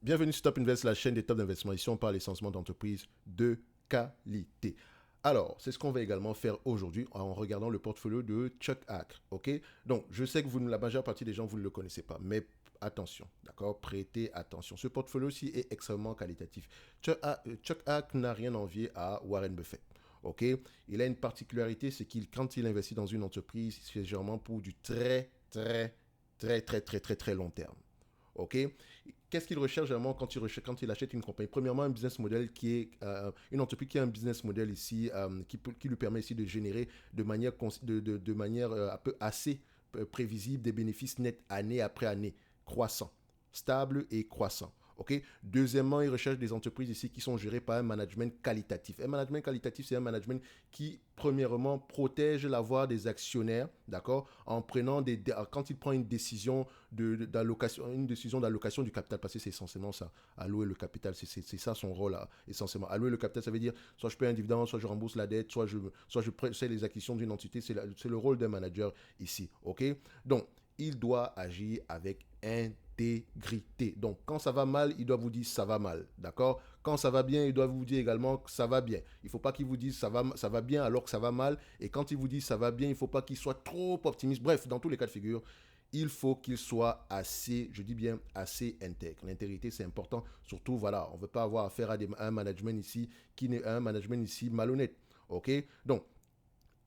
Bienvenue sur Top Invest, la chaîne des top d'investissement. Ici, on parle essentiellement d'entreprises de qualité. Alors, c'est ce qu'on va également faire aujourd'hui en regardant le portfolio de Chuck Ack. Ok. Donc, je sais que la majeure partie des gens, vous ne le connaissez pas, mais attention, d'accord? Prêtez attention. Ce portfolio-ci est extrêmement qualitatif. Chuck Ack n'a rien envié à Warren Buffett. Ok. Il a une particularité, c'est quand il investit dans une entreprise, c'est généralement pour du très long terme. OK? Qu'est-ce qu'il recherche vraiment quand il achète une compagnie? Premièrement, un business model qui est une entreprise qui a un business model ici qui lui permet ici de générer de manière un peu assez prévisible des bénéfices nets année après année, croissants, stables et croissants. OK? Deuxièmement, il recherche des entreprises ici qui sont gérées par un management qualitatif. Un management qualitatif, c'est un management qui, premièrement, protège la voix des actionnaires, d'accord? Quand il prend une décision d'allocation du capital, parce que c'est essentiellement ça, allouer le capital, c'est ça son rôle, là, essentiellement. Allouer le capital, ça veut dire soit je paye un dividende, soit je rembourse la dette, soit je prête les acquisitions d'une entité, c'est le rôle d'un manager ici, OK? Donc, il doit agir avec intégrité. Donc, quand ça va mal, il doit vous dire ça va mal, d'accord? Quand ça va bien, il doit vous dire également que ça va bien. Il ne faut pas qu'il vous dise ça va bien alors que ça va mal. Et quand il vous dit ça va bien, il ne faut pas qu'il soit trop optimiste. Bref, dans tous les cas de figure, il faut qu'il soit assez, je dis bien assez intègre. L'intégrité, c'est important. Surtout, voilà, on ne veut pas avoir affaire à un management ici qui n'est un management ici malhonnête. OK? Donc,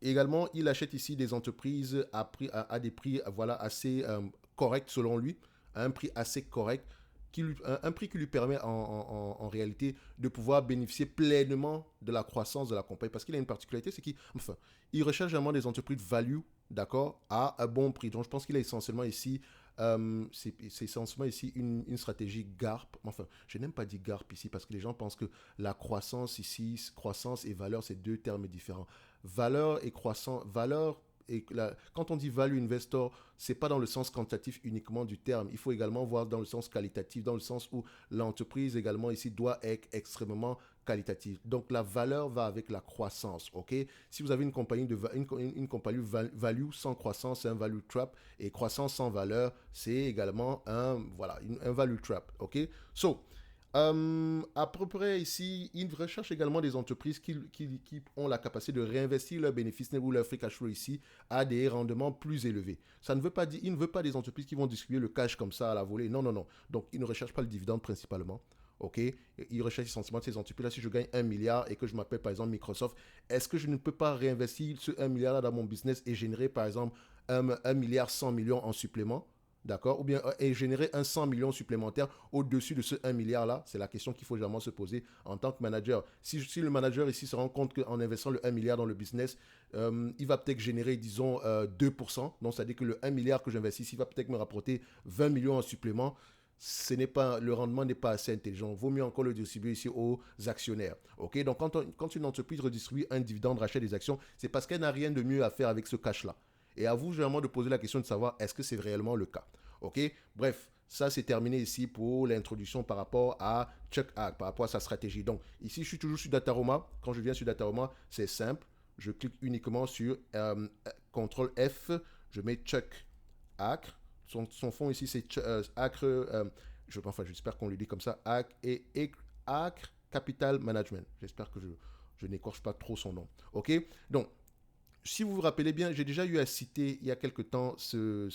également, il achète ici des entreprises à des prix voilà, assez corrects selon lui, à un prix assez correct, un prix qui lui permet en réalité de pouvoir bénéficier pleinement de la croissance de la compagnie. Parce qu'il a une particularité, c'est qu'il recherche vraiment des entreprises value, d'accord, à un bon prix. Donc je pense qu'il a essentiellement ici c'est essentiellement ici une stratégie GARP. Enfin, je n'aime pas dire GARP ici parce que les gens pensent que la croissance ici, croissance et valeur, c'est deux termes différents. Valeur et croissance, quand on dit value investor, c'est pas dans le sens quantitatif uniquement du terme. Il faut également voir dans le sens qualitatif, dans le sens où l'entreprise également ici doit être extrêmement qualitative. Donc la valeur va avec la croissance, ok? Si vous avez une compagnie une compagnie value sans croissance, c'est un value trap, et croissance sans valeur, c'est également un value trap, ok? So, à peu près ici, ils recherchent également des entreprises qui ont la capacité de réinvestir leurs bénéfices ou leur free cash flow ici à des rendements plus élevés. Ça ne veut pas dire, ils ne veulent pas des entreprises qui vont distribuer le cash comme ça à la volée. Non, non, non. Donc, ils ne recherchent pas le dividende principalement. OK? Ils recherchent essentiellement ces entreprises-là. Si je gagne 1 milliard et que je m'appelle par exemple Microsoft, est-ce que je ne peux pas réinvestir ce 1 milliard-là dans mon business et générer par exemple 1 milliard 100 millions en supplément? D'accord? Ou bien et générer un 100 millions supplémentaires au-dessus de ce 1 milliard-là? C'est la question qu'il faut vraiment se poser en tant que manager. Si le manager ici se rend compte qu'en investissant le 1 milliard dans le business, il va peut-être générer, disons, 2%. Donc, ça veut dire que le 1 milliard que j'investis, il va peut-être me rapporter 20 millions en supplément. Le rendement n'est pas assez intelligent. Vaut mieux encore le distribuer ici aux actionnaires. Ok? Donc, quand une entreprise redistribue un dividende, rachète des actions, c'est parce qu'elle n'a rien de mieux à faire avec ce cash-là. Et à vous, généralement, de poser la question de savoir est-ce que c'est réellement le cas. OK? Bref, ça, c'est terminé ici pour l'introduction par rapport à Chuck Ack, par rapport à sa stratégie. Donc, ici, je suis toujours sur Dataroma. Quand je viens sur Dataroma, c'est simple. Je clique uniquement sur CTRL F. Je mets Chuck Ack. Son fond ici, c'est Ack. J'espère qu'on le dit comme ça. Ack et Ack Capital Management. J'espère que je n'écorche pas trop son nom. OK? Donc, si vous vous rappelez bien, j'ai déjà eu à citer il y a quelque temps ce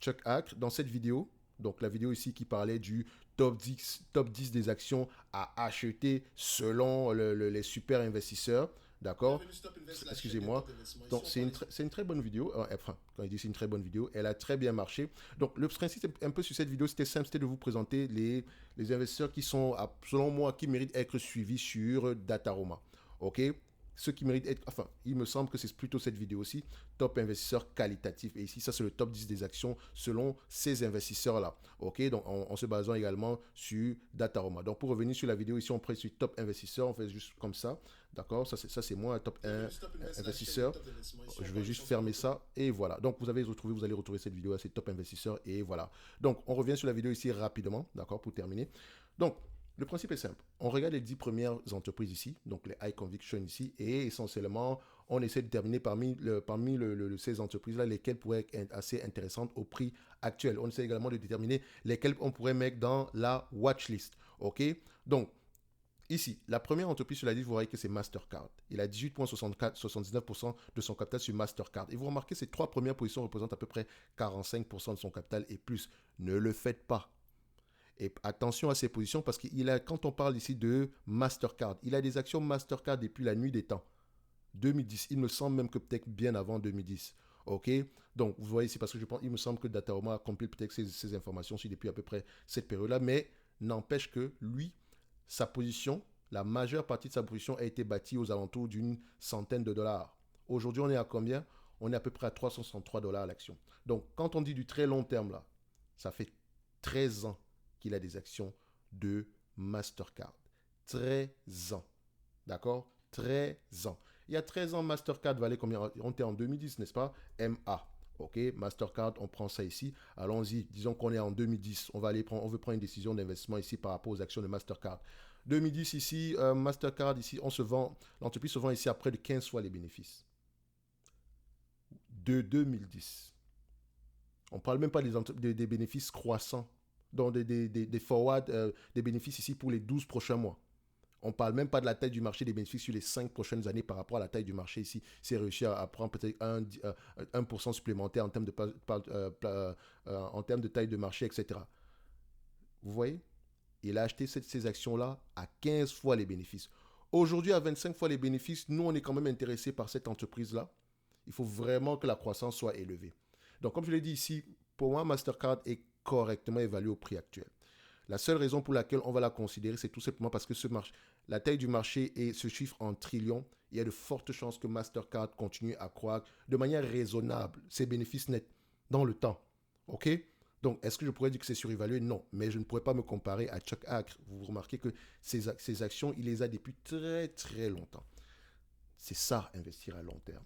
Chuck Ack dans cette vidéo. Donc la vidéo ici qui parlait du top 10 des actions à acheter selon les super investisseurs. D'accord? Excusez-moi. Donc c'est une très bonne vidéo. Enfin, quand je dis c'est une très bonne vidéo, elle a très bien marché. Donc le principe un peu sur cette vidéo, c'était simple, c'était de vous présenter les investisseurs qui sont, selon moi, qui méritent d'être suivis sur Dataroma. OK? Ceux qui méritent être... Enfin, il me semble que c'est plutôt cette vidéo-ci, top investisseur qualitatif. Et ici, ça, c'est le top 10 des actions selon ces investisseurs-là. OK? Donc, en se basant également sur Dataroma. Donc, pour revenir sur la vidéo, ici, on presse sur top investisseur. On fait juste comme ça. D'accord? Ça, c'est moi, top 1 investisseur. Je vais juste fermer ça. Et voilà. Donc, vous allez retrouver cette vidéo, c'est top investisseur. Et voilà. Donc, on revient sur la vidéo ici rapidement. D'accord? Pour terminer. Donc, Le principe est simple. On regarde les 10 premières entreprises ici, donc les high conviction ici, et essentiellement, on essaie de déterminer parmi ces entreprises-là lesquelles pourraient être assez intéressantes au prix actuel. On essaie également de déterminer lesquelles on pourrait mettre dans la watchlist. OK? Donc, ici, la première entreprise sur la liste, vous voyez que c'est Mastercard. Il a 18,79% de son capital sur Mastercard. Et vous remarquez, ces trois premières positions représentent à peu près 45% de son capital et plus. Ne le faites pas. Et attention à ces positions parce quand on parle ici de Mastercard, il a des actions Mastercard depuis la nuit des temps. 2010, il me semble même que peut-être bien avant 2010. OK? Donc, vous voyez ici, parce que il me semble que Dataroma a compilé peut-être ces informations depuis à peu près cette période-là, mais n'empêche que lui, sa position, la majeure partie de sa position a été bâtie aux alentours d'une centaine de dollars. Aujourd'hui, on est à combien? On est à peu près à 363 dollars l'action. Donc, quand on dit du très long terme, là, ça fait 13 ans qu'il a des actions de Mastercard. 13 ans. D'accord? 13 ans. Il y a 13 ans, Mastercard valait combien? On était en 2010, n'est-ce pas? MA. OK, Mastercard, on prend ça ici. Allons-y, disons qu'on est en 2010. On veut prendre une décision d'investissement ici par rapport aux actions de Mastercard. 2010 ici, Mastercard ici, l'entreprise se vend ici à près de 15 fois les bénéfices. De 2010. On ne parle même pas des bénéfices croissants, donc des forward, des bénéfices ici pour les 12 prochains mois. On ne parle même pas de la taille du marché des bénéfices sur les 5 prochaines années par rapport à la taille du marché ici. C'est réussi à prendre peut-être 1% supplémentaire en termes de taille de marché, etc. Vous voyez? Il a acheté ces actions-là à 15 fois les bénéfices. Aujourd'hui, à 25 fois les bénéfices, nous, on est quand même intéressé par cette entreprise-là. Il faut vraiment que la croissance soit élevée. Donc, comme je l'ai dit ici, pour moi, Mastercard est correctement évalué au prix actuel. La seule raison pour laquelle on va la considérer, c'est tout simplement parce que la taille du marché se chiffre en trillions. Il y a de fortes chances que Mastercard continue à croître de manière raisonnable ses bénéfices nets dans le temps. OK? Donc, est-ce que je pourrais dire que c'est surévalué? Non, mais je ne pourrais pas me comparer à Chuck Akre. Vous remarquez que ces actions, il les a depuis très, très longtemps. C'est ça, investir à long terme.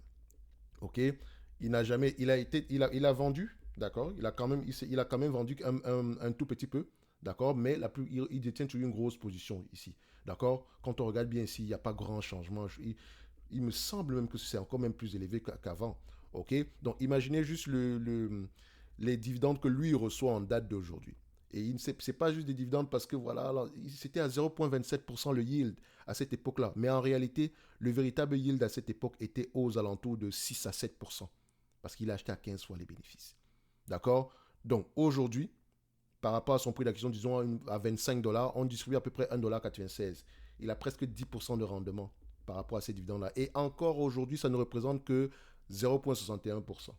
OK? Il a vendu, d'accord? Il a quand même vendu un tout petit peu. D'accord? Mais il détient toujours une grosse position ici. D'accord? Quand on regarde bien ici, il n'y a pas grand changement. Il me semble même que c'est encore même plus élevé qu'avant. OK? Donc, imaginez juste les dividendes que lui reçoit en date d'aujourd'hui. Et ce n'est pas juste des dividendes parce que voilà, c'était à 0,27% le yield à cette époque-là. Mais en réalité, le véritable yield à cette époque était aux alentours de 6 à 7%. Parce qu'il a acheté à 15 fois les bénéfices. D'accord? Donc, aujourd'hui, par rapport à son prix d'action, disons à 25 dollars, on distribue à peu près 1,96 $. Il a presque 10% de rendement par rapport à ces dividendes-là. Et encore aujourd'hui, ça ne représente que 0,61%.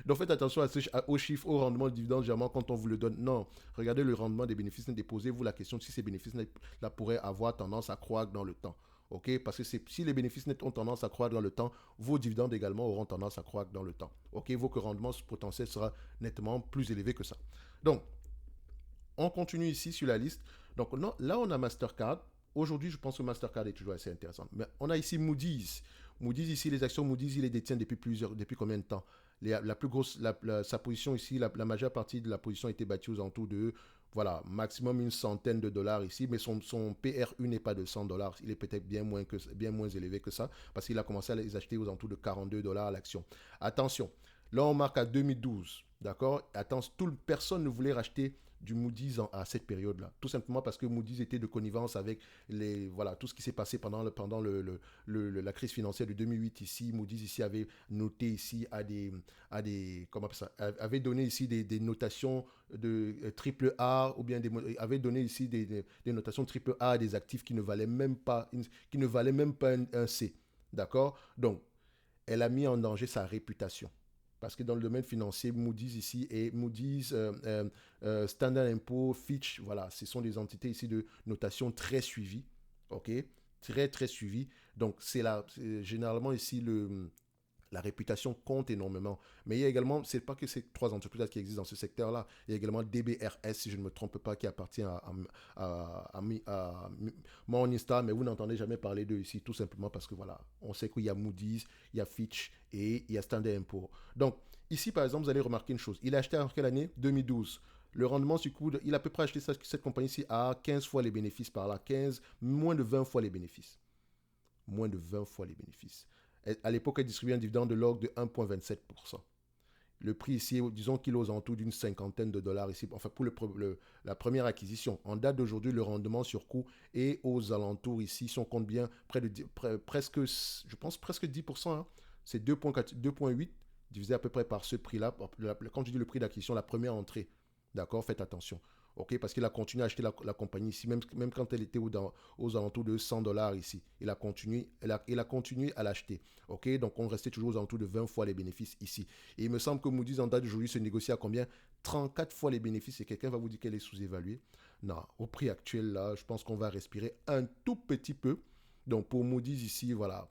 Donc faites attention aux chiffres, au rendement de dividendes, généralement quand on vous le donne. Non, regardez le rendement des bénéfices nets et posez-vous la question si ces bénéfices nets-là pourraient avoir tendance à croître dans le temps. Okay? Parce que si les bénéfices nets ont tendance à croître dans le temps, vos dividendes également auront tendance à croître dans le temps. Okay? Vos rendements potentiels sera nettement plus élevé que ça. Donc, on continue ici sur la liste. Donc non, là, on a Mastercard. Aujourd'hui, je pense que Mastercard est toujours assez intéressant. Mais on a ici Moody's. Moody's ici, les actions Moody's, il les détient depuis combien de temps? La plus grosse, sa position ici, la majeure partie de la position a été bâtie aux alentours de, voilà, maximum une centaine de dollars ici, mais son PRU n'est pas de 100 dollars. Il est peut-être bien moins élevé que ça, parce qu'il a commencé à les acheter aux alentours de 42 dollars l'action. Attention, là on marque à 2012, d'accord? Personne ne voulait racheter du Moody's à cette période-là. Tout simplement parce que Moody's était de connivence avec tout ce qui s'est passé pendant la crise financière de 2008 ici. Moody's ici avait noté ici avait donné ici des notations de triple A ou bien avait donné ici des notations triple A à des actifs qui ne valaient même pas un C. D'accord? Donc, elle a mis en danger sa réputation. Parce que dans le domaine financier, Moody's ici et Moody's, Standard & Poor's, Fitch, voilà, ce sont des entités ici de notation très suivies, ok, très très suivies. Donc généralement ici la réputation compte énormément. Mais il y a également, c'est pas que ces trois entreprises qui existent dans ce secteur-là. Il y a également DBRS, si je ne me trompe pas, qui appartient à Morningstar, mais vous n'entendez jamais parler d'eux ici, tout simplement parce que voilà, on sait qu'il y a Moody's, il y a Fitch et il y a Standard & Poor's. Donc, ici, par exemple, vous allez remarquer une chose. Il a acheté en quelle année? 2012. Le rendement sur coût, il a à peu près acheté cette compagnie-ci à 15 fois les bénéfices par là. 15, moins de 20 fois les bénéfices. Moins de 20 fois les bénéfices. À l'époque, elle distribuait un dividende de l'ordre de 1,27%. Le prix ici, disons qu'il est aux alentours d'une cinquantaine de dollars ici, enfin pour la première acquisition. En date d'aujourd'hui, le rendement sur coût est aux alentours ici, si on compte bien, presque, je pense presque 10%. Hein. C'est 2,8 divisé à peu près par ce prix-là. Quand je dis le prix d'acquisition, la première entrée. D'accord, faites attention. Ok, parce qu'il a continué à acheter la compagnie ici, même quand elle était aux alentours de 100 dollars ici. Il a continué à l'acheter. Ok, donc on restait toujours aux alentours de 20 fois les bénéfices ici. Et il me semble que Moody's en date d'aujourd'hui se négocie à combien? 34 fois les bénéfices. Et quelqu'un va vous dire qu'elle est sous-évaluée. Non, au prix actuel, là, je pense qu'on va respirer un tout petit peu. Donc pour Moody's ici, voilà,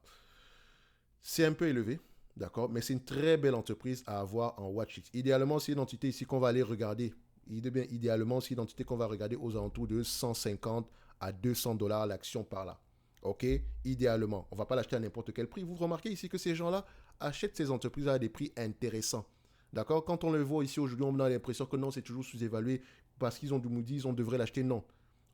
c'est un peu élevé. D'accord, mais c'est une très belle entreprise à avoir en watchlist. Idéalement, c'est une entité ici qu'on va aller regarder. Idéalement, c'est une entité qu'on va regarder aux alentours de 150 à 200 dollars l'action par là. Ok, idéalement. On ne va pas l'acheter à n'importe quel prix. Vous remarquez ici que ces gens-là achètent ces entreprises à des prix intéressants. D'accord, quand on le voit ici aujourd'hui, on a l'impression que non, c'est toujours sous-évalué parce qu'ils ont du Moody's, on devrait l'acheter. Non.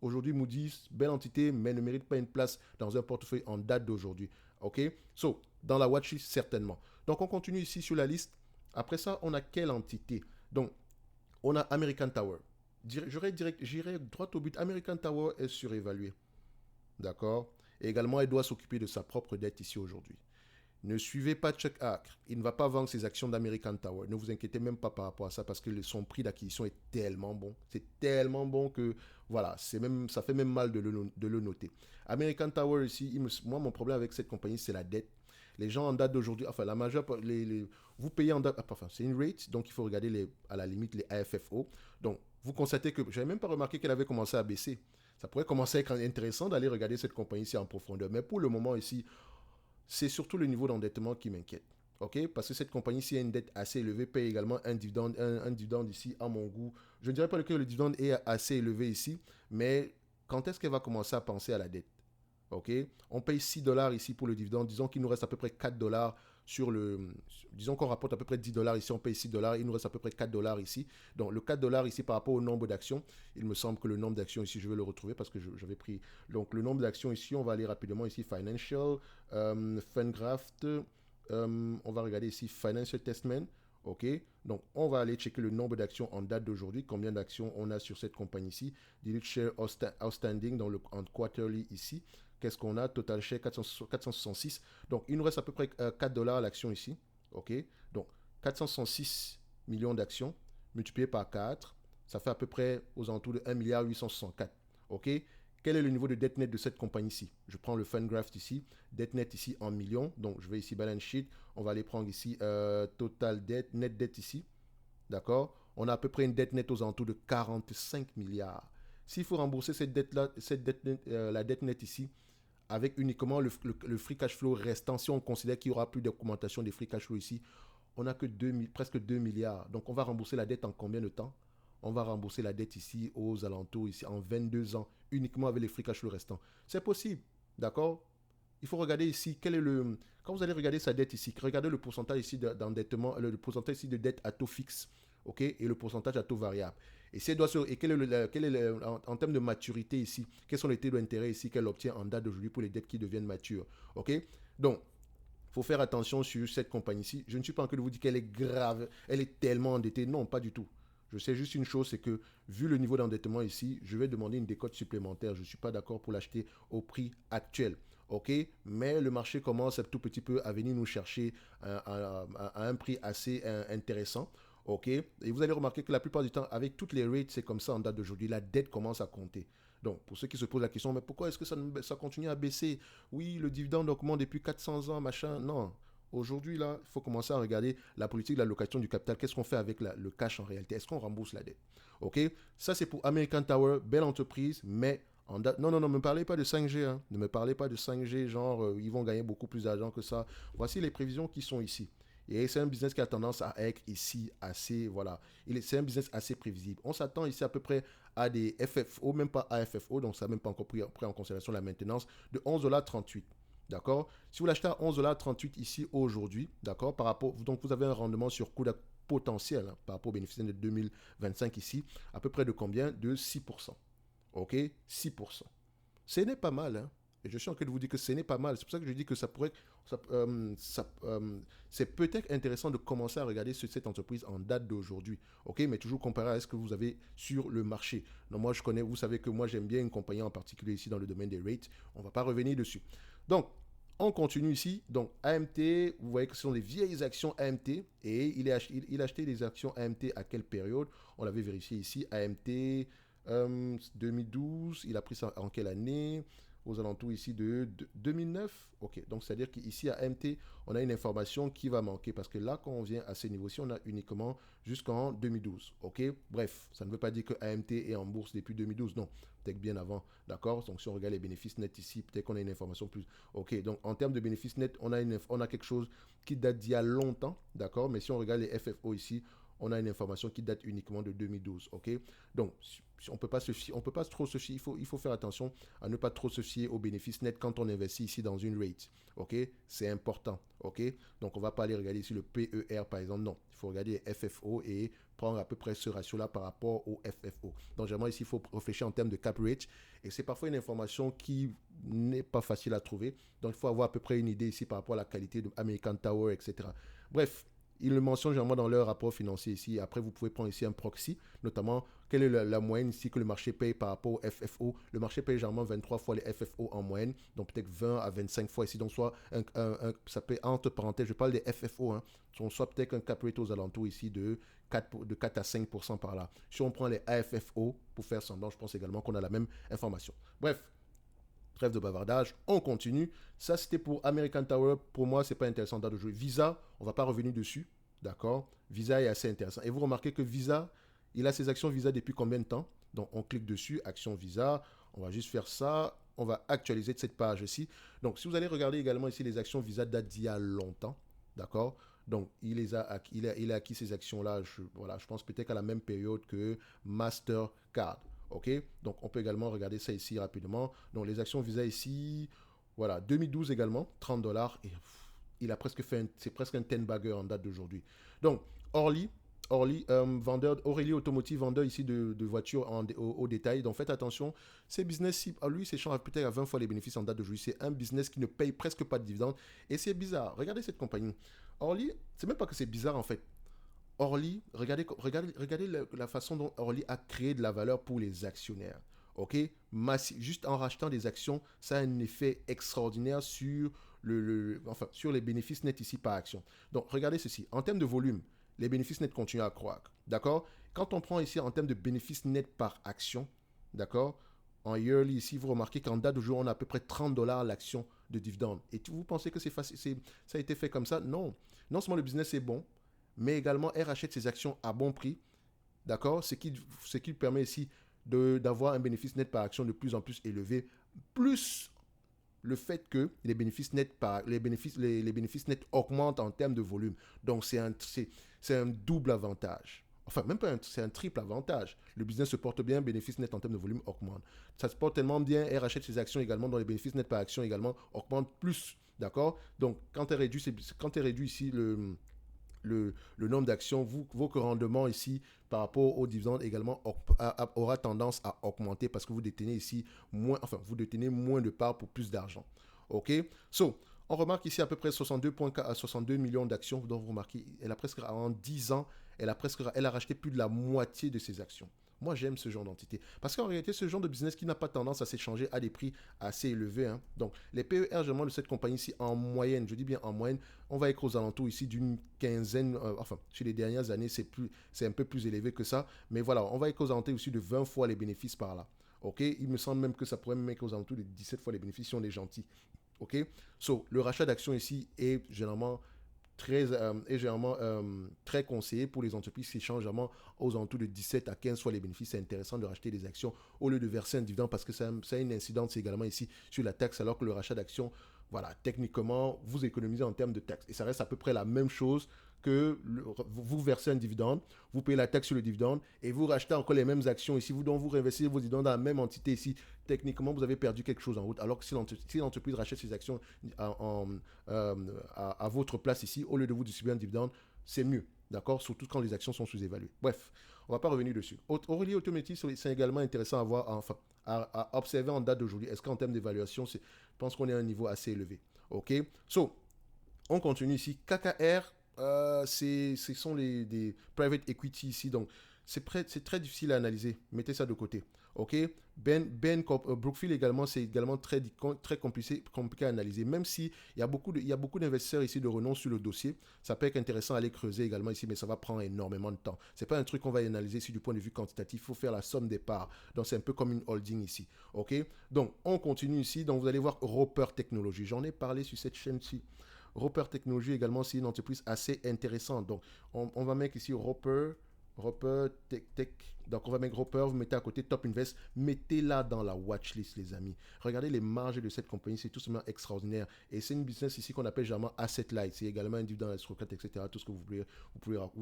Aujourd'hui, Moody's, belle entité, mais ne mérite pas une place dans un portefeuille en date d'aujourd'hui. OK? So, dans la watchlist, certainement. Donc, on continue ici sur la liste. Après ça, on a quelle entité? Donc, on a American Tower. J'irai droit au but. American Tower est surévalué. D'accord? Et également, elle doit s'occuper de sa propre dette ici aujourd'hui. Ne suivez pas Chuck Akre. Il ne va pas vendre ses actions d'American Tower. Ne vous inquiétez même pas par rapport à ça parce que son prix d'acquisition est tellement bon. C'est tellement bon que, voilà, ça fait même mal de le noter. American Tower ici, moi, mon problème avec cette compagnie, c'est la dette. Les gens en date d'aujourd'hui, enfin, la majeure, vous payez en date, enfin, c'est une rate, donc il faut regarder à la limite les AFFO. Donc, vous constatez que, je n'avais même pas remarqué qu'elle avait commencé à baisser. Ça pourrait commencer à être intéressant d'aller regarder cette compagnie ici en profondeur. Mais pour le moment ici, c'est surtout le niveau d'endettement qui m'inquiète. Ok, parce que cette compagnie-ci a une dette assez élevée, paye également un dividende ici à mon goût. Je ne dirais pas que le dividende est assez élevé ici, mais quand est-ce qu'elle va commencer à penser à la dette? Ok, on paye 6 dollars ici pour le dividende. Disons qu'il nous reste à peu près 4 dollars sur le. Disons qu'on rapporte à peu près 10 dollars ici, on paye 6 dollars, il nous reste à peu près 4 dollars ici. Donc le 4 dollars ici par rapport au nombre d'actions, il me semble que le nombre d'actions ici, je vais le retrouver parce que j'avais pris. Donc le nombre d'actions ici, on va aller rapidement ici, Financial, Fangraft, on va regarder ici, Financial Testament. Ok, donc on va aller checker le nombre d'actions en date d'aujourd'hui, combien d'actions on a sur cette compagnie-ci, Dilute Share Outstanding dans le quarterly ici. Qu'est-ce qu'on a? Total share 466. Donc, il nous reste à peu près 4 dollars l'action ici. OK? Donc, 466 millions d'actions multiplié par 4, ça fait à peu près aux alentours de 1,864 milliard. OK? Quel est le niveau de dette net de cette compagnie-ci? Je prends le Fangraft ici. Dette net ici en millions. Donc, je vais ici balance sheet. On va aller prendre ici total dette, net dette ici. D'accord? On a à peu près une dette nette aux alentours de 45 milliards. S'il faut rembourser cette dette-là, la dette nette ici, avec uniquement le free cash flow restant, si on considère qu'il n'y aura plus d'augmentation des free cash flow ici, on n'a que presque 2 milliards. Donc on va rembourser la dette en combien de temps? On va rembourser la dette ici aux alentours, ici en 22 ans, uniquement avec les free cash flow restants. C'est possible, d'accord? Il faut regarder ici, quel est le... Quand vous allez regarder sa dette ici, regardez le pourcentage ici d'endettement, le pourcentage ici de dette à taux fixe, ok, et le pourcentage à taux variable. Et, en termes de maturité ici, quels sont les taux d'intérêt ici qu'elle obtient en date d'aujourd'hui pour les dettes qui deviennent matures, ok? Donc, il faut faire attention sur cette compagnie-ci. Je ne suis pas en train de vous dire qu'elle est grave, elle est tellement endettée. Non, pas du tout. Je sais juste une chose, c'est que vu le niveau d'endettement ici, je vais demander une décote supplémentaire. Je ne suis pas d'accord pour l'acheter au prix actuel. OK, mais le marché commence un tout petit peu à venir nous chercher à un prix assez intéressant. OK, et vous allez remarquer que la plupart du temps, avec toutes les rates, c'est comme ça en date d'aujourd'hui, la dette commence à compter. Donc, pour ceux qui se posent la question, mais pourquoi est-ce que ça continue à baisser? Oui, le dividende augmente depuis 400 ans, machin. Non. Aujourd'hui, là, il faut commencer à regarder la politique de l'allocation du capital. Qu'est-ce qu'on fait avec le cash en réalité? Est-ce qu'on rembourse la dette? OK? Ça, c'est pour American Tower, belle entreprise, mais non, non, non, ne me parlez pas de 5G. Hein. Ne me parlez pas de 5G, genre, ils vont gagner beaucoup plus d'argent que ça. Voici les prévisions qui sont ici. Et c'est un business qui a tendance à être ici assez, voilà, c'est un business assez prévisible. On s'attend ici à peu près à des FFO, même pas AFFO, donc ça n'a même pas encore pris en considération la maintenance, de 11,38 $. D'accord? Si vous l'achetez à 11,38 $ ici aujourd'hui, d'accord, par rapport, donc vous avez un rendement sur coût potentiel par rapport au bénéfice net de 2025 ici, à peu près de combien? De 6%. OK? 6%. Ce n'est pas mal, hein? Et je suis en train de vous dire que ce n'est pas mal. C'est pour ça que je dis que ça pourrait. C'est peut-être intéressant de commencer à regarder cette entreprise en date d'aujourd'hui. OK? Mais toujours comparé à ce que vous avez sur le marché. Donc, moi, je connais, vous savez que moi, j'aime bien une compagnie en particulier ici dans le domaine des rates. On ne va pas revenir dessus. Donc, on continue ici. Donc, AMT, vous voyez que ce sont des vieilles actions AMT. Et il a acheté des actions AMT à quelle période? On l'avait vérifié ici. AMT 2012. Il a pris ça en quelle année? Aux alentours ici de 2009. OK. Donc, c'est-à-dire qu'ici, à AMT, on a une information qui va manquer. Parce que là, quand on vient à ces niveaux-ci, on a uniquement jusqu'en 2012. OK. Bref, ça ne veut pas dire que AMT est en bourse depuis 2012. Non, peut-être bien avant. D'accord. Donc, si on regarde les bénéfices nets ici, peut-être qu'on a une information plus. OK. Donc, en termes de bénéfices nets, on a quelque chose qui date d'il y a longtemps. D'accord. Mais si on regarde les FFO ici, on a une information qui date uniquement de 2012. OK. Donc, on peut pas trop se fier. Il faut faire attention à ne pas trop se fier aux bénéfices nets quand on investit ici dans une rate. OK. C'est important. OK. Donc, on va pas aller regarder ici le PER par exemple. Non. Il faut regarder les FFO et prendre à peu près ce ratio-là par rapport au FFO. Donc, généralement, ici, il faut réfléchir en termes de cap rate. Et c'est parfois une information qui n'est pas facile à trouver. Donc, il faut avoir à peu près une idée ici par rapport à la qualité de American Tower, etc. Bref. Ils le mentionnent généralement dans leur rapport financier ici. Après, vous pouvez prendre ici un proxy, notamment quelle est la moyenne ici que le marché paye par rapport au FFO. Le marché paye généralement 23 fois les FFO en moyenne, donc peut-être 20 à 25 fois ici. Donc, soit ça peut, entre parenthèses, je parle des FFO, hein, soit peut-être un cap rate aux alentours ici de 4 à 5% par là. Si on prend les AFFO pour faire semblant, je pense également qu'on a la même information. Bref. Trêve de bavardage, on continue. Ça, c'était pour American Tower. Pour moi, c'est pas intéressant de jouer. Visa, on va pas revenir dessus. D'accord. Visa est assez intéressant. Et vous remarquez que Visa, il a ses actions Visa depuis combien de temps? Donc, on clique dessus, action Visa. On va juste faire ça. On va actualiser cette page ici. Donc, si vous allez regarder également ici, les actions Visa datent d'il y a longtemps. D'accord. Donc, il a acquis ces actions-là, je pense peut-être à la même période que Mastercard. OK. Donc, on peut également regarder ça ici rapidement. Donc, les actions Visa ici, voilà, 2012 également, $30. Et il a presque fait, c'est presque un 10 bagger en date d'aujourd'hui. Donc, Orly, vendeur, Aurélie Automotive, vendeur ici de voitures au détail. Donc, faites attention. Ces business, lui, s'échange peut-être à 20 fois les bénéfices en date d'aujourd'hui. C'est un business qui ne paye presque pas de dividendes. Et c'est bizarre. Regardez cette compagnie. Orly, c'est même pas que c'est bizarre en fait. Orly, regardez la façon dont Orly a créé de la valeur pour les actionnaires. OK? Juste en rachetant des actions, ça a un effet extraordinaire sur, sur les bénéfices nets ici par action. Donc, regardez ceci. En termes de volume, les bénéfices nets continuent à croître. D'accord? Quand on prend ici en termes de bénéfices nets par action, d'accord? En yearly ici, vous remarquez qu'en date d'aujourd'hui, on a à peu près $30 l'action de dividende. Et vous pensez que c'est facile, ça a été fait comme ça? Non. Non seulement le business est bon, mais également elle rachète ses actions à bon prix, d'accord? Ce qui permet ici d'avoir un bénéfice net par action de plus en plus élevé, plus le fait que les bénéfices nets augmentent en termes de volume. Donc, c'est un double avantage. Enfin, même pas c'est un triple avantage. Le business se porte bien, bénéfices nets en termes de volume augmentent. Ça se porte tellement bien, elle rachète ses actions également, dont les bénéfices nets par action également augmentent plus. D'accord? Donc, quand elle réduit ici le nombre d'actions, vos rendements ici par rapport aux dividendes également aura tendance à augmenter parce que vous détenez ici vous détenez moins de parts pour plus d'argent. OK? So, on remarque ici à peu près 62 millions d'actions. Donc, vous remarquez, elle a presque en 10 ans, elle a racheté plus de la moitié de ses actions. Moi, j'aime ce genre d'entité. Parce qu'en réalité, ce genre de business qui n'a pas tendance à s'échanger à des prix assez élevés. Hein. Donc, les PER, généralement, de cette compagnie-ci, en moyenne, je dis bien en moyenne, on va être aux alentours ici d'une quinzaine, sur les dernières années, c'est un peu plus élevé que ça. Mais voilà, on va être aux alentours aussi de 20 fois les bénéfices par là. OK? Il me semble même que ça pourrait même être aux alentours de 17 fois les bénéfices si on est gentil. OK? So, le rachat d'actions ici est généralement très conseillé pour les entreprises qui échangent aux alentours de 17 à 15 fois les bénéfices. C'est intéressant de racheter des actions au lieu de verser un dividende parce que ça a une incidence également ici sur la taxe, alors que le rachat d'actions, voilà, techniquement, vous économisez en termes de taxes. Et ça reste à peu près la même chose que vous versez un dividende, vous payez la taxe sur le dividende et vous rachetez encore les mêmes actions ici, donc vous réinvestissez vos dividendes dans la même entité ici. Techniquement, vous avez perdu quelque chose en route. Alors que si l'entreprise rachète ses actions à votre place ici, au lieu de vous distribuer un dividende, c'est mieux. D'accord? Surtout quand les actions sont sous-évaluées. Bref, on ne va pas revenir dessus. Aurélie Automotive, c'est également intéressant à voir, enfin, à observer en date d'aujourd'hui. Est-ce qu'en termes d'évaluation, je pense qu'on est à un niveau assez élevé. OK? So, on continue ici. KKR, ce sont des private equity ici. Donc, c'est très difficile à analyser. Mettez ça de côté. OK? Brookfield également, c'est également très compliqué à analyser. Même si il y a beaucoup d'investisseurs ici de renom sur le dossier, ça peut être intéressant à aller creuser également ici, mais ça va prendre énormément de temps. C'est pas un truc qu'on va analyser ici du point de vue quantitatif. Il faut faire la somme des parts. Donc, c'est un peu comme une holding ici. OK? Donc, on continue ici. Donc, vous allez voir Roper Technologies. J'en ai parlé sur cette chaîne-ci. Roper Technologies également, c'est une entreprise assez intéressante. Donc, on va mettre ici Roper Tech. Donc, on va mettre Roper, vous mettez à côté Top Invest, mettez-la dans la watchlist, les amis. Regardez les marges de cette compagnie, c'est tout simplement extraordinaire. Et c'est une business ici qu'on appelle généralement asset light. C'est également individu dans l'escroquette, etc. Tout ce que vous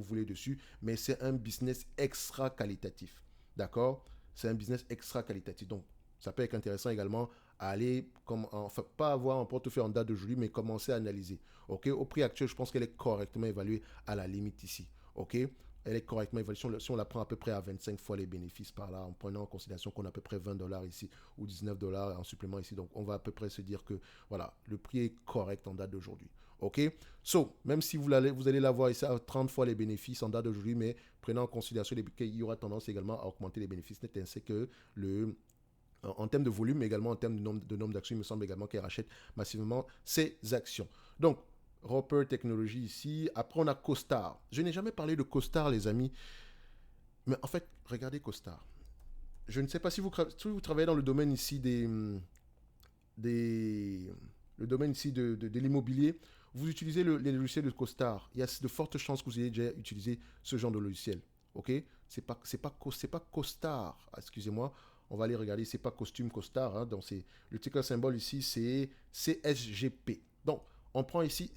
voulez dessus. Mais c'est un business extra qualitatif. D'accord? C'est un business extra qualitatif. Donc, ça peut être intéressant également à aller, enfin, pas avoir un portefeuille en date d'aujourd'hui, mais commencer à analyser. OK? Au prix actuel, je pense qu'elle est correctement évaluée à la limite ici. OK? Elle est correctement évaluée. Si on la prend à peu près à 25 fois les bénéfices par là, en prenant en considération qu'on a à peu près $20 ici ou $19 en supplément ici. Donc, on va à peu près se dire que, voilà, le prix est correct en date d'aujourd'hui. OK? So, même si vous allez l'avoir ici à 30 fois les bénéfices en date d'aujourd'hui, mais prenant en considération qu'il y aura tendance également à augmenter les bénéfices, n'est ainsi que en termes de volume, mais également en termes de nombre d'actions, il me semble également qu'elle rachète massivement ses actions. Donc, Roper Technologies ici. Après, on a Costar. Je n'ai jamais parlé de Costar, les amis. Mais en fait, regardez Costar. Je ne sais pas si vous travaillez dans le domaine ici le domaine ici de l'immobilier. Vous utilisez les logiciels de Costar. Il y a de fortes chances que vous ayez déjà utilisé ce genre de logiciel. OK? C'est pas Costar. Excusez-moi. On va aller regarder. C'est pas costume Costar. Hein. Donc, le ticker symbole ici, c'est CSGP. Donc, on prend ici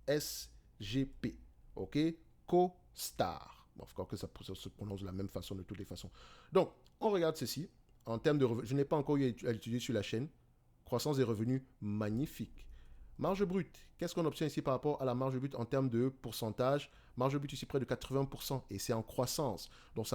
CSGP. OK? CoStar. Bon, je crois que ça se prononce de la même façon de toutes les façons. Donc, on regarde ceci. En termes de revenus, je n'ai pas encore eu à l'étudier sur la chaîne. Croissance des revenus, magnifique. Marge brute, qu'est-ce qu'on obtient ici par rapport à la marge brute en termes de pourcentage? Marge brute ici près de 80% et c'est en croissance. Donc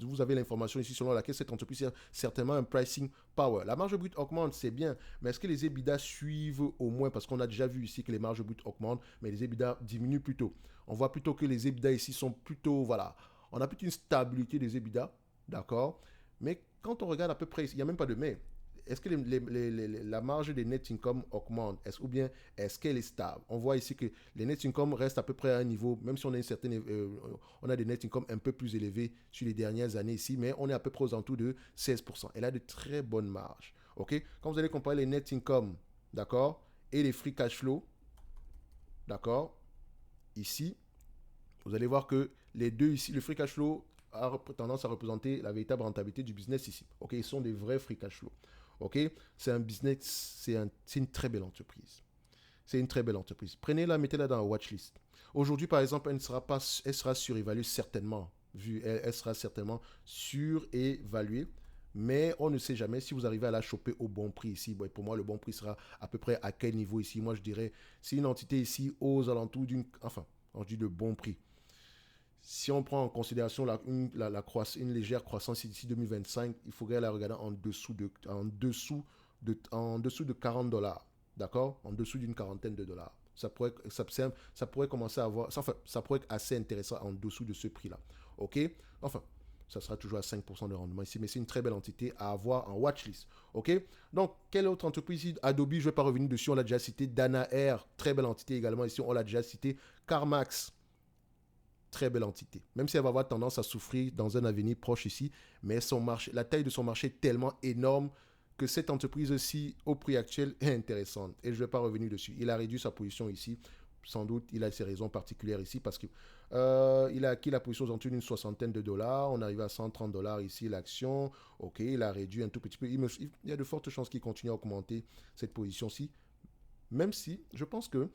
vous avez l'information ici selon laquelle cette entreprise a certainement un pricing power. La marge brute augmente, c'est bien, mais est-ce que les EBITDA suivent au moins? Parce qu'on a déjà vu ici que les marges brutes augmentent, mais les EBITDA diminuent plutôt. On voit plutôt que les EBITDA ici sont plutôt, voilà, on a plutôt une stabilité des EBITDA, d'accord? Mais quand on regarde à peu près, il n'y a même pas de mais. Est-ce que la marge des net income augmente ou bien est-ce qu'elle est stable? On voit ici que les net income restent à peu près à un niveau, même si on a, on a des net income un peu plus élevés sur les dernières années ici, mais on est à peu près aux alentours de 16%. Elle a de très bonnes marges. OK? Quand vous allez comparer les net income, d'accord, et les free cash flow, d'accord, ici, vous allez voir que les deux ici, le free cash flow a tendance à représenter la véritable rentabilité du business ici. OK? Ils sont des vrais free cash flow. OK? C'est un business, c'est une très belle entreprise. C'est une très belle entreprise. Prenez-la, mettez-la dans la watchlist. Aujourd'hui, par exemple, elle sera surévaluée certainement. Elle sera certainement surévaluée. Mais on ne sait jamais si vous arrivez à la choper au bon prix ici. Bon, pour moi, le bon prix sera à peu près à quel niveau ici? Moi, je dirais, c'est une entité ici aux alentours d'une... Enfin, on dit de bon prix. Si on prend en considération une légère croissance d'ici 2025, il faudrait la regarder en dessous de $40. D'accord? En dessous d'une quarantaine de dollars. Ça pourrait commencer à avoir. Enfin, ça pourrait être assez intéressant en dessous de ce prix-là. OK? Enfin, ça sera toujours à 5% de rendement ici, mais c'est une très belle entité à avoir en watchlist. OK? Donc, quelle autre entreprise ici? Adobe, je ne vais pas revenir dessus, on l'a déjà cité. Dana Air, très belle entité également ici, on l'a déjà cité. CarMax, très belle entité. Même si elle va avoir tendance à souffrir dans un avenir proche ici, mais la taille de son marché est tellement énorme que cette entreprise-ci, au prix actuel, est intéressante. Et je ne vais pas revenir dessus. Il a réduit sa position ici. Sans doute, il a ses raisons particulières ici parce qu'il a acquis la position autour d'une soixantaine de dollars. On arrive à $130 ici l'action. OK, il a réduit un tout petit peu. Il y a de fortes chances qu'il continue à augmenter cette position-ci. Même si, je pense que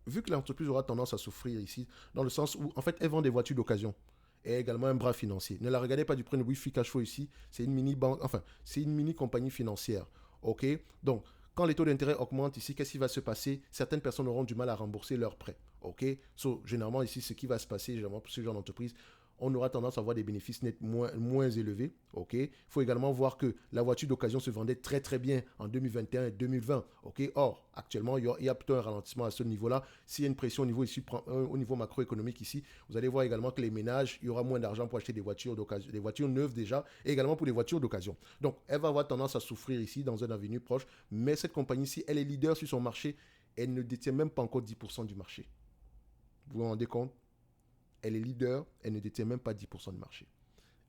vu que l'entreprise aura tendance à souffrir ici, dans le sens où, en fait, elle vend des voitures d'occasion et également un bras financier. Ne la regardez pas du point de vue free cash flow ici, c'est une mini banque, enfin, c'est une mini compagnie financière. OK? Donc, quand les taux d'intérêt augmentent ici, qu'est-ce qui va se passer? Certaines personnes auront du mal à rembourser leurs prêts. OK? So, généralement, ici, ce qui va se passer, généralement, pour ce genre d'entreprise, on aura tendance à avoir des bénéfices nets moins élevés. OK? Il faut également voir que la voiture d'occasion se vendait très très bien en 2021 et 2020. OK? Or, actuellement, il y a plutôt un ralentissement à ce niveau-là. S'il y a une pression au niveau macroéconomique ici, vous allez voir également que les ménages, il y aura moins d'argent pour acheter des voitures d'occasion, des voitures neuves déjà, et également pour les voitures d'occasion. Donc, elle va avoir tendance à souffrir ici dans un avenir proche. Mais cette compagnie-ci, elle est leader sur son marché. Elle ne détient même pas encore 10% du marché. Vous vous rendez compte? Elle est leader, elle ne détient même pas 10% du marché.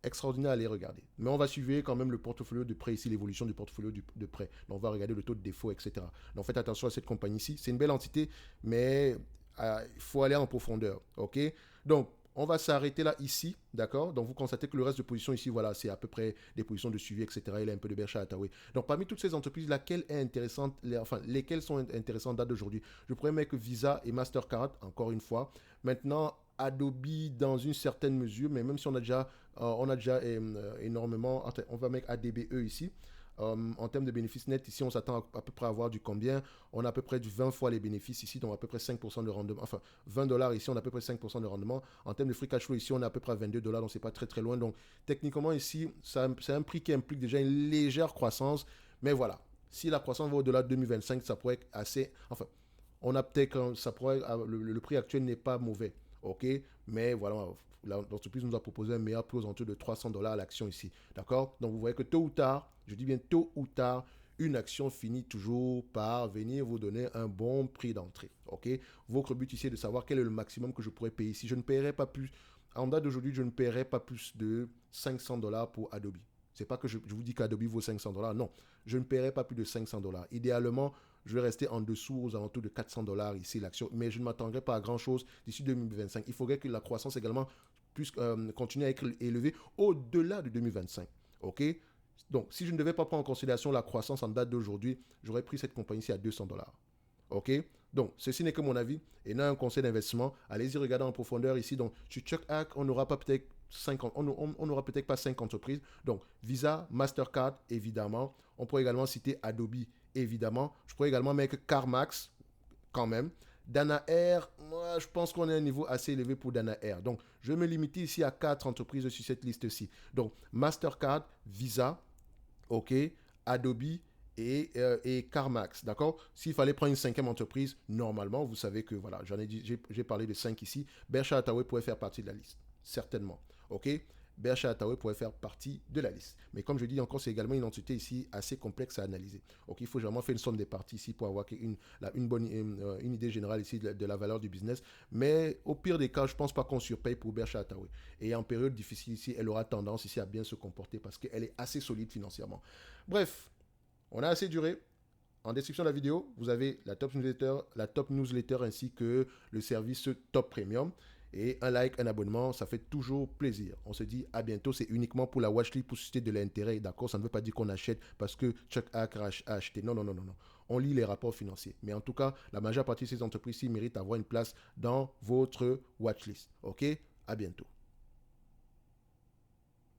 Extraordinaire à aller regarder. Mais on va suivre quand même le portfolio de prêt ici, l'évolution du portfolio de prêt. Donc on va regarder le taux de défaut, etc. Donc faites attention à cette compagnie-ci. C'est une belle entité, mais il faut aller en profondeur. OK? Donc, on va s'arrêter là ici, d'accord? Donc vous constatez que le reste de positions ici, voilà, c'est à peu près des positions de suivi, etc. Il y a un peu de Berkshire Hathaway. Donc parmi toutes ces entreprises, laquelle est intéressante, lesquelles sont intéressantes date d'aujourd'hui? Je pourrais mettre Visa et Mastercard, encore une fois. Maintenant, Adobe dans une certaine mesure, mais même si on a déjà énormément, on va mettre ADBE ici. En termes de bénéfices nets, ici, on s'attend à peu près à avoir du combien? On a à peu près du 20 fois les bénéfices ici, donc à peu près 5% de rendement. Enfin, $20 ici, on a à peu près 5% de rendement. En termes de free cash flow, ici, on a à peu près à $22, donc c'est pas très très loin. Donc, techniquement, ici, c'est un prix qui implique déjà une légère croissance. Mais voilà, si la croissance va au-delà de 2025, ça pourrait être assez. Enfin, on a peut-être. Ça pourrait, le prix actuel n'est pas mauvais. OK? Mais voilà, l'entreprise nous a proposé un meilleur prix aux alentours de $300 à l'action ici. D'accord? Donc vous voyez que tôt ou tard, je dis bien tôt ou tard, une action finit toujours par venir vous donner un bon prix d'entrée. OK? Votre but ici est de savoir quel est le maximum que je pourrais payer ici. Je ne paierai pas plus. En date d'aujourd'hui, je ne paierai pas plus de $500 pour Adobe. C'est pas que je vous dis qu'Adobe vaut $500. Non, je ne paierai pas plus de $500. Idéalement, je vais rester en dessous aux alentours de $400 ici l'action, mais je ne m'attendrai pas à grand chose d'ici 2025. Il faudrait que la croissance également puisse continuer à être élevée au-delà de 2025. OK? Donc, si je ne devais pas prendre en considération la croissance en date d'aujourd'hui, j'aurais pris cette compagnie-ci à $200. OK? Donc, ceci n'est que mon avis et non un conseil d'investissement. Allez-y regarder en profondeur ici. Donc, sur Chuck Hack, on n'aura pas peut-être 50, on n'aura peut-être pas 5 entreprises. Donc, Visa, Mastercard, évidemment. On pourrait également citer Adobe, évidemment. Je pourrais également mettre CarMax, quand même. Dana Air, moi, je pense qu'on est à un niveau assez élevé pour Dana Air. Donc, je vais me limiter ici à 4 entreprises sur cette liste-ci. Donc, Mastercard, Visa, OK, Adobe et CarMax, d'accord? S'il fallait prendre une cinquième entreprise, normalement, vous savez que, voilà, j'ai parlé de 5 ici. Berkshire Hathaway pourrait faire partie de la liste, certainement, OK? Berkshire Hathaway pourrait faire partie de la liste. Mais comme je dis encore, c'est également une entité ici assez complexe à analyser. OK, il faut vraiment faire une somme des parties ici pour avoir une idée générale ici de la valeur du business. Mais au pire des cas, je ne pense pas qu'on surpaye pour Berkshire Hathaway. Et en période difficile ici, elle aura tendance ici à bien se comporter parce qu'elle est assez solide financièrement. Bref, on a assez duré. En description de la vidéo, vous avez la top newsletter ainsi que le service Top Premium. Et un like, un abonnement, ça fait toujours plaisir. On se dit à bientôt. C'est uniquement pour la watchlist pour susciter de l'intérêt. D'accord? Ça ne veut pas dire qu'on achète parce que Chuck Hacker a acheté. Non, non, non, non, non. On lit les rapports financiers. Mais en tout cas, la majeure partie de ces entreprises-ci méritent d'avoir une place dans votre watchlist. OK? À bientôt.